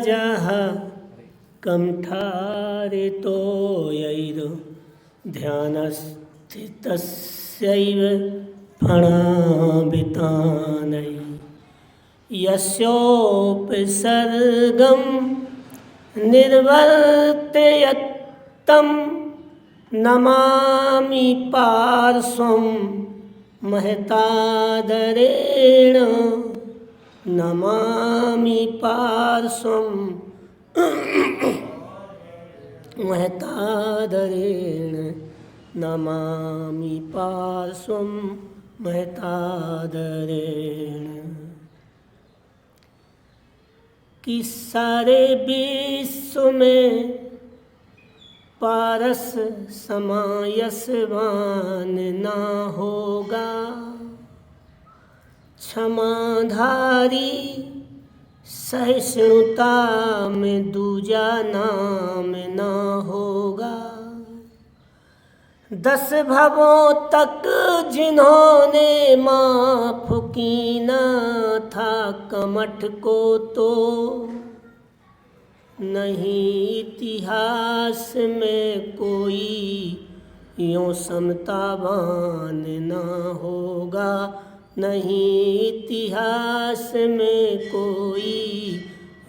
राजः कण्ठारितो ध्यानस्थितस्यैव फणाभितानै यस्योपसर्गं निर्वर्तयत्तं नमामि पार्श्वं महतादरेण नमामि पार्श्वं महतादरेण नमामि पार्श्वं महतादरेण। कि सारे विश्व में पारस समायसवान ना होगा, क्षमाधारी सहिष्णुता में दूजा नाम ना होगा। 10 भवों तक जिन्होंने माफ कीना था कमठ को, तो नहीं इतिहास में कोई यूं समतावान ना होगा, नहीं इतिहास में कोई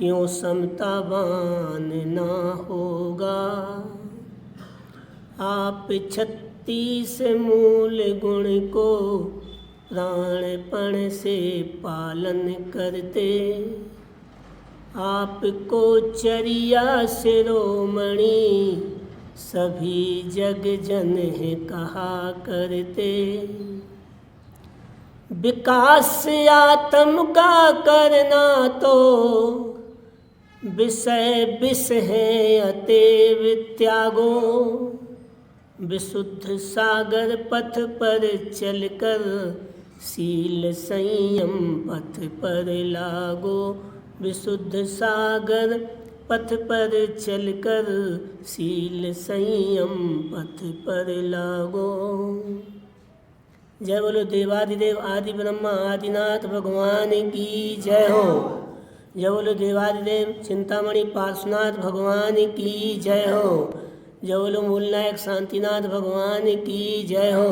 यूं समतावान ना होगा। आप 36 मूल गुण को प्राणपण से पालन करते, आपको चरिया शिरोमणि सभी जग जन कहा करते। विकास आत्म का करना तो विषय विष है अतएव त्यागो, विशुद्ध सागर पथ पर चलकर शील संयम पथ पर लागो, विशुद्ध सागर पथ पर चलकर शील संयम पथ पर लागो। जय बोलो देवादिदेव आदि ब्रह्मा आदिनाथ भगवान की जय हो। जय बोलो देवादिदेव चिंतामणि पार्श्वनाथ भगवान की जय हो। जय बोलो मूलनायक शांतिनाथ भगवान की जय हो।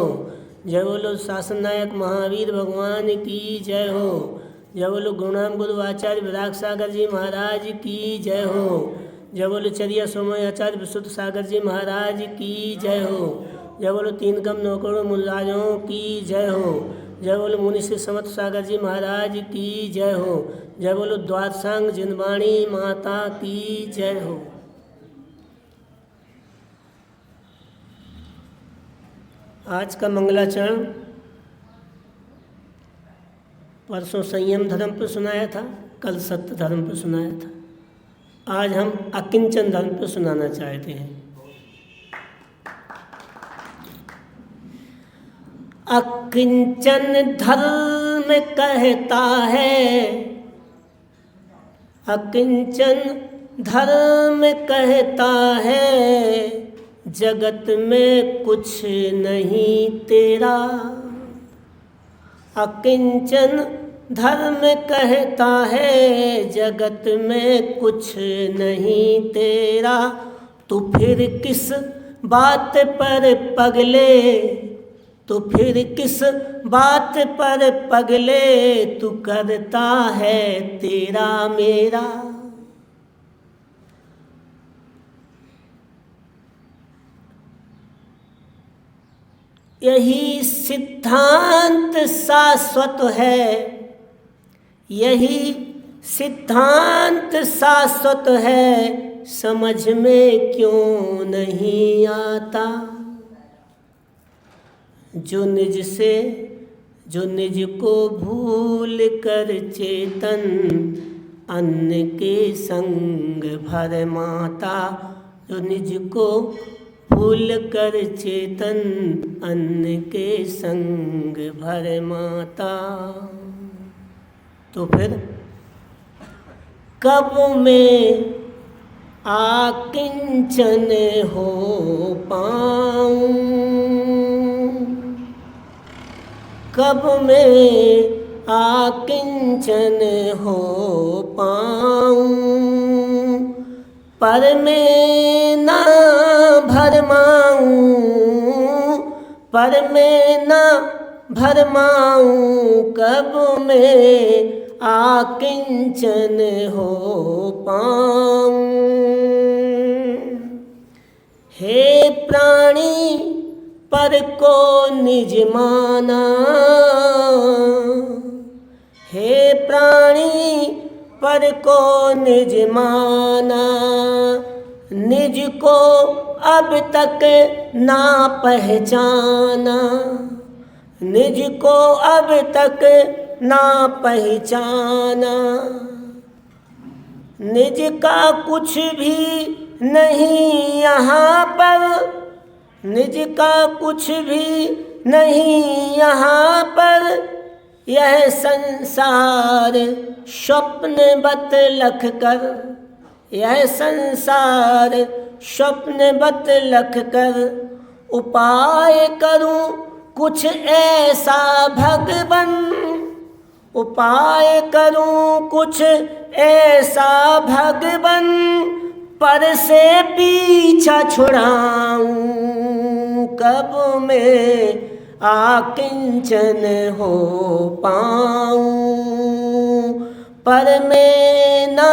जय बोलो शासन नायक महावीर भगवान की जय हो। जय बोलो गुरुनाम गुरु आचार्य विराग सागर जी महाराज की जय हो। जय बोलो चरिया सोमय आचार्य विशुद्ध सागर जी महाराज की जय हो। जय बोलो 3 कम 9 करोड़ मुलाजों की जय हो। जय बोलो मुनि श्री समर्थ सागर जी महाराज की जय हो। जय बोलो द्वादशांग जिनवाणी माता की जय हो। आज का मंगलाचरण परसों संयम धर्म पर सुनाया था, कल सत्य धर्म पर सुनाया था। आज हम अकिंचन धर्म पर सुनाना चाहते हैं। अकिंचन धर्म कहता है, अकिंचन धर्म कहता है, जगत में कुछ नहीं तेरा। अकिंचन धर्म कहता है, जगत में कुछ नहीं तेरा। तो फिर किस बात पर पगले, तो फिर किस बात पर पगले, तू करता है तेरा मेरा। यही सिद्धांत शाश्वत है, यही सिद्धांत शाश्वत है, समझ में क्यों नहीं आता। जो निज को भूल कर चेतन अन्य के संग भर माता। जो निज को भूल कर चेतन अन्य के संग भर माता। तो फिर कब में आकिंचन हो पाऊं, कब में आकिंचन हो पाऊं। पर मैं ना भरमाऊं, पर मैं ना भरमाऊं, कब मैं आकिंचन हो पाऊं। हे प्राणी पर को निज माना, हे प्राणी पर को निज माना, निज को अब तक ना पहचाना, निज को अब तक ना पहचाना। निज का कुछ भी नहीं यहाँ पर, निज का कुछ भी नहीं यहाँ पर, यह संसार स्वप्न बत लख कर, यह संसार स्वप्न बत लख कर, उपाय करूं कुछ ऐसा भगवन, उपाय करूं कुछ ऐसा भगवन, पर से पीछा छुड़ाऊं, कब मैं आकिंचन हो पाऊं। पर मैं ना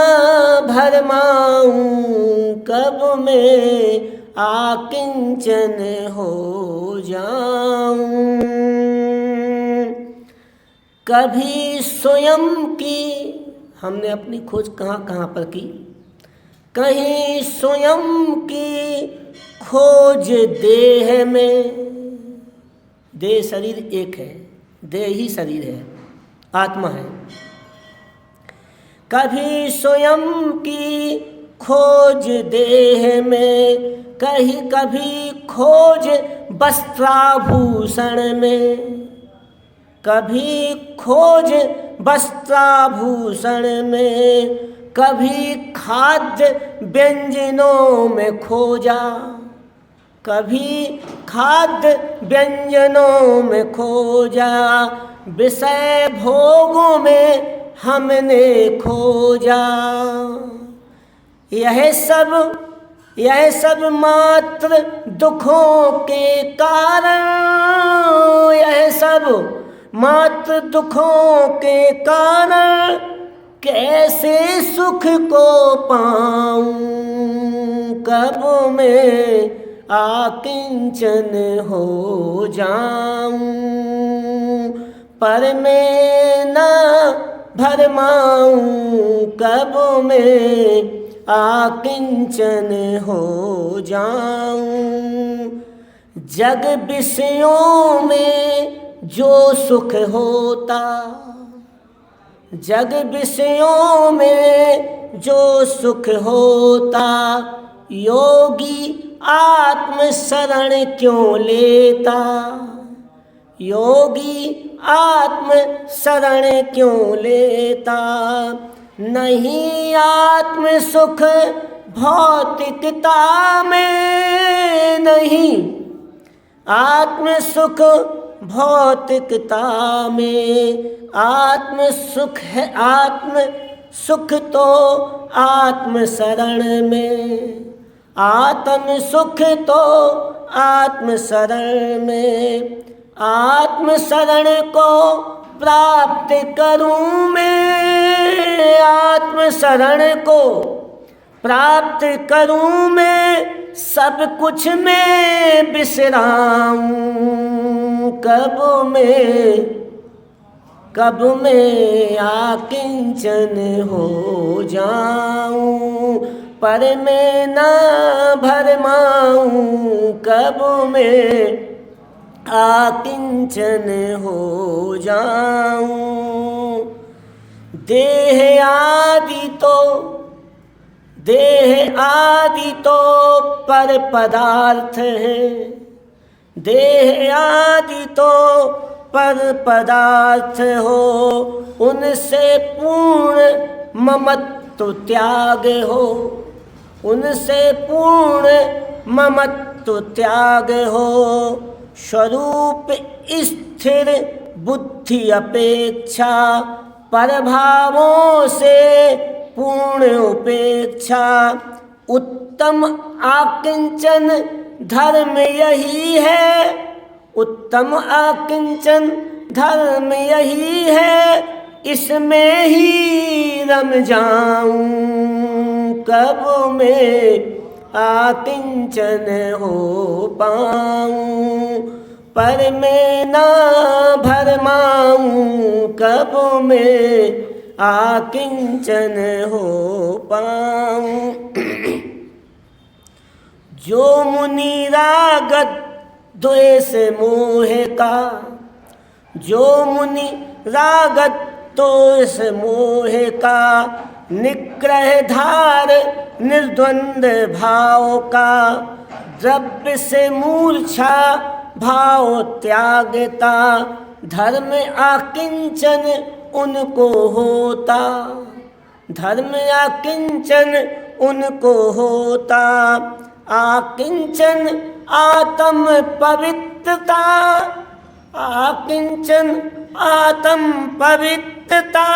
भरमाऊं, कब मैं आकिंचन हो जाऊं। कभी स्वयं की हमने अपनी खोज कहाँ कहाँ पर की, कहीं स्वयं की खोज देह में, देह शरीर एक है, देह ही शरीर है, आत्मा है। कभी स्वयं की खोज देह में, कहीं कभी खोज वस्त्राभूषण में, कभी खोज वस्त्राभूषण में, कभी खाद्य व्यंजनों में खोजा, कभी खाद्य व्यंजनों में खोजा, विषय भोगों में हमने खोजा। यह सब मात्र दुखों के कारण, यह सब मात्र दुखों के कारण, कैसे सुख को पाऊं, कब मैं आकिंचन हो जाऊं। पर मैं ना भरमाऊं, कब मैं आकिंचन हो जाऊं। जग विषयों में जो सुख होता, जग विषयों में जो सुख होता, योगी आत्म शरण क्यों लेता, योगी आत्म शरण क्यों लेता। नहीं आत्म सुख भौतिकता में, नहीं आत्म सुख भौतिकता में, आत्म सुख है, आत्म सुख तो आत्म शरण में, आत्म सुख तो आत्म शरण में। आत्म शरण को प्राप्त करूं मैं, आत्म शरण को प्राप्त करूं मैं, सब कुछ मैं बिसराऊं, कब मैं आकिंचन हो जाऊं। पर मैं ना भरमाऊं, कब मैं आकिंचन हो जाऊं। देह आदि तो पर पदार्थ है, देह आदि तो पर पदार्थ हो, उनसे पूर्ण ममत्व त्याग हो, उनसे पूर्ण ममत्व त्याग हो। स्वरूप स्थिर बुद्धि अपेक्षा, परभावों से पूर्ण उपेक्षा, उत्तम आकिंचन धर्म यही है, उत्तम आकिंचन धर्म यही है, इसमें ही रम जाऊं कब मैं आकिंचन हो पाऊं, पर मैं ना भरमाऊं कब मैं आकिंचन हो पाऊं। जो मुनि रागत द्वेष मोह का, जो मुनि रागत द्वेष मोह का, निग्रह धार निर्द्वंद भाव का, द्रव्य से मूर्छा भाव त्यागता, धर्म आकिंचन उनको होता, धर्म आकिंचन उनको होता। आकिंचन आत्म पवित्रता, आकिंचन आत्म पवित्रता,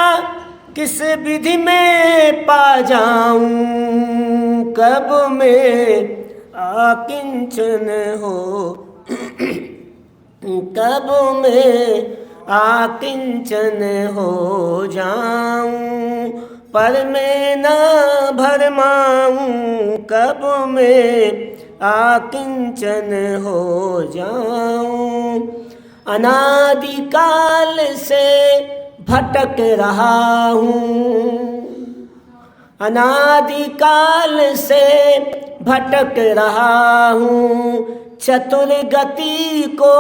किस विधि में पा जाऊं कब मैं आकिंचन हो कब मैं आकिंचन हो जाऊं, पर मैं न भरमाऊं कब मैं आकिंचन हो जाऊं। अनादिकाल से भटक रहा हूँ, अनादिकाल से भटक रहा हूँ, चतुर गति को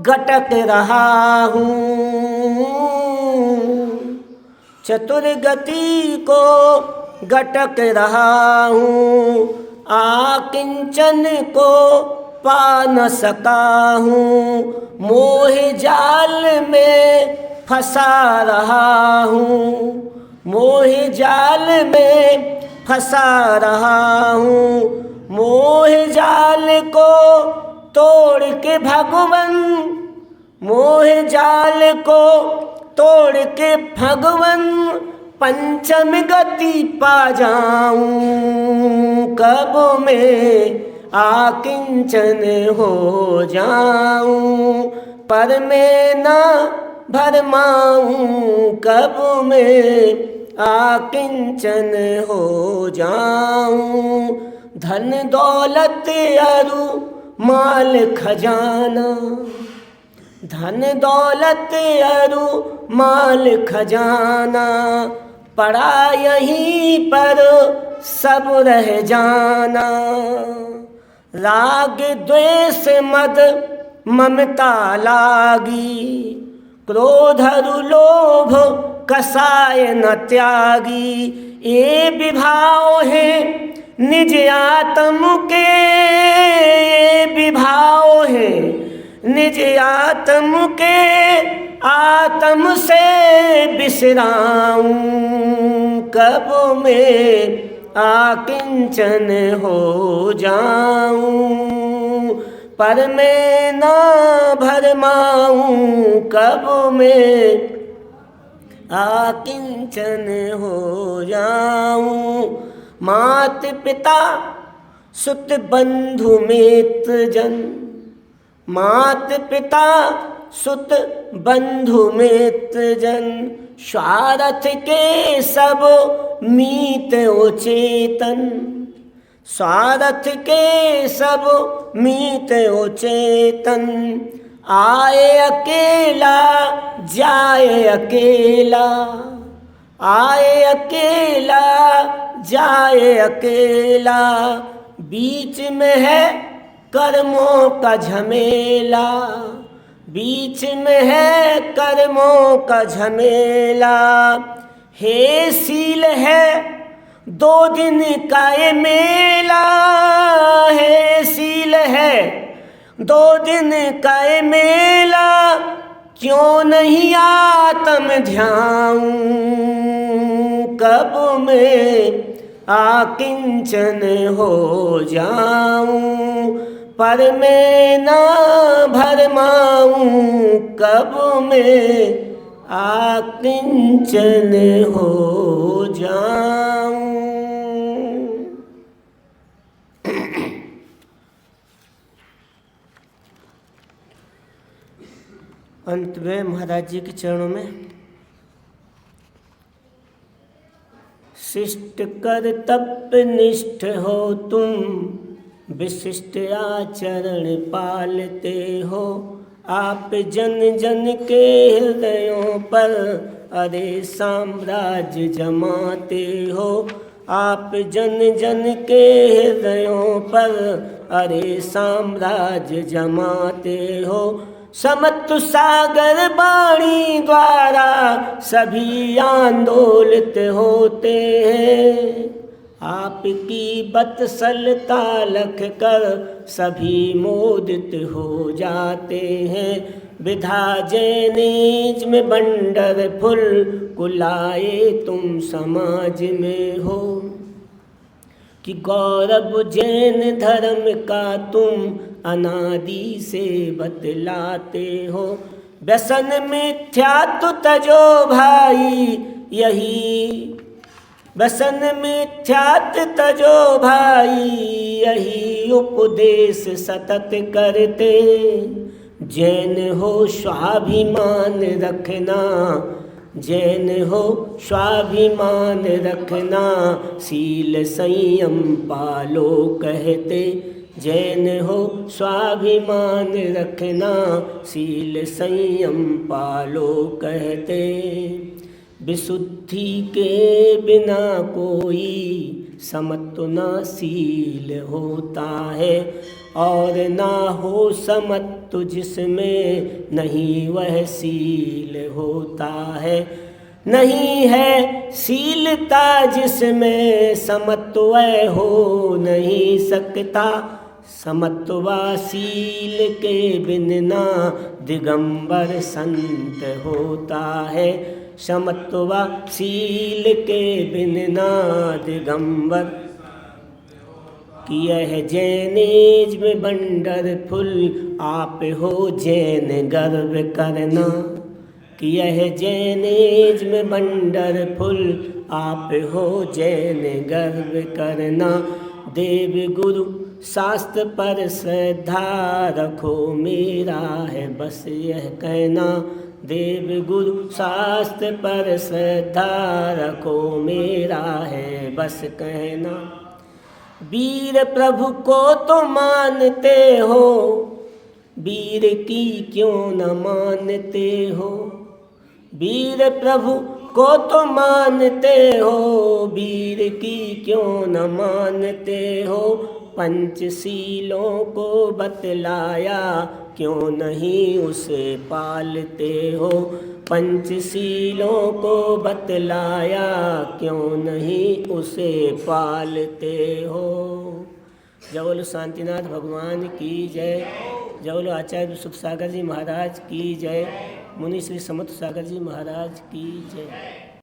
गटक रहा हूँ, चतुर गति को गटक रहा हूँ, आकिंचन को पा न सका हूँ, मोह जाल में फंसा रहा हूँ, मोह जाल में फंसा रहा हूँ, मोह जाल को तोड़ के भगवन, मोह जाल को तोड़ के भगवन, पंचम गति पा जाऊं कब मैं आकिंचन हो जाऊं, पर मैं ना भरमाऊं कब मैं आकिंचन हो जाऊं। धन दौलत अरु माल खजाना, धन दौलत अरु माल खजाना, पड़ा यहीं पर सब रह जाना, राग द्वेष मद ममता लागी, क्रोध अरु लोभ कसाय न त्यागी, ये विभाव है निज आत्म के, ये विभाव है निज आत्म के, आत्म से बिसराऊं कब मैं आकिंचन हो जाऊं, पर मैं ना भरमाऊं कब मैं आकिंचन हो जाऊं। मात पिता सुत बंधु मित्र जन, मात पिता सुत बंधु मित्र जन, स्वार्थ के सब मीत ओचेतन, स्वार्थ के सब मीत ओचेतन, आए अकेला जाए अकेला, आए अकेला जाए अकेला, बीच में है कर्मों का झमेला, बीच में है कर्मों का झमेला, हे सील है दो दिन का ये मेला, हे सील है दो दिन का ये मेला, क्यों नहीं आत्म ध्यान कब मैं आकिंचन हो जाऊं, पर मैं ना भरमाऊं कब मैं आकिंचन हो जाऊं। अंत में महाराज जी के चरणों में शिष्ट कर तप निष्ठ हो तुम, विशिष्ट आचरण पालते हो। आप जन जन के हृदयों पर अरे साम्राज्य जमाते हो। आप जन जन के हृदयों पर अरे साम्राज्य जमाते हो। समत्व सागर वाणी द्वारा सभी आंदोलित होते हैं। आपकी बतसलता लख कर सभी मोदित हो जाते हैं। विधा जैनिज में बंडर फुल कुलाए तुम समाज में हो। कि गौरव जैन धर्म का तुम अनादि से बतलाते हो। व्यसन मिथ्यात्व तजो भाई यही, व्यसन मिथ्यात्व तजो भाई यही उपदेश सतत करते। जैन हो स्वाभिमान रखना, जैन हो स्वाभिमान रखना, शील संयम पालो कहते। जैन हो स्वाभिमान रखना, शील संयम पालो कहते। विशुद्धि के बिना कोई समत्व ना शील होता है, और ना हो समत्व जिसमें नहीं वह शील होता है। नहीं है शीलता जिसमें समत्व हो नहीं सकता। समत्वाशील के बिना दिगंबर संत होता है। समत्वाशील के बिना दिगंबर। कि यह जैनिज में बंडर फुल आप हो जैन गर्व करना। कि यह जैनिज में बंडर फुल आप हो जैन गर्व करना। देव गुरु शास्त्र पर श्रद्धा रखो मेरा है बस यह कहना। देव गुरु शास्त्र पर श्रद्धा रखो मेरा है बस कहना। वीर प्रभु को तो मानते हो, वीर की क्यों न मानते हो। वीर प्रभु को तो मानते हो, वीर की क्यों न मानते हो। पंचशीलों को बतलाया क्यों नहीं उसे पालते हो। पंचशीलों को बतलाया क्यों नहीं उसे पालते हो। जय बोलो शांतिनाथ भगवान की जय। जय बोलो आचार्य सुख सागर जी महाराज की जय। मुनि श्री समर्थ सागर जी महाराज की जय।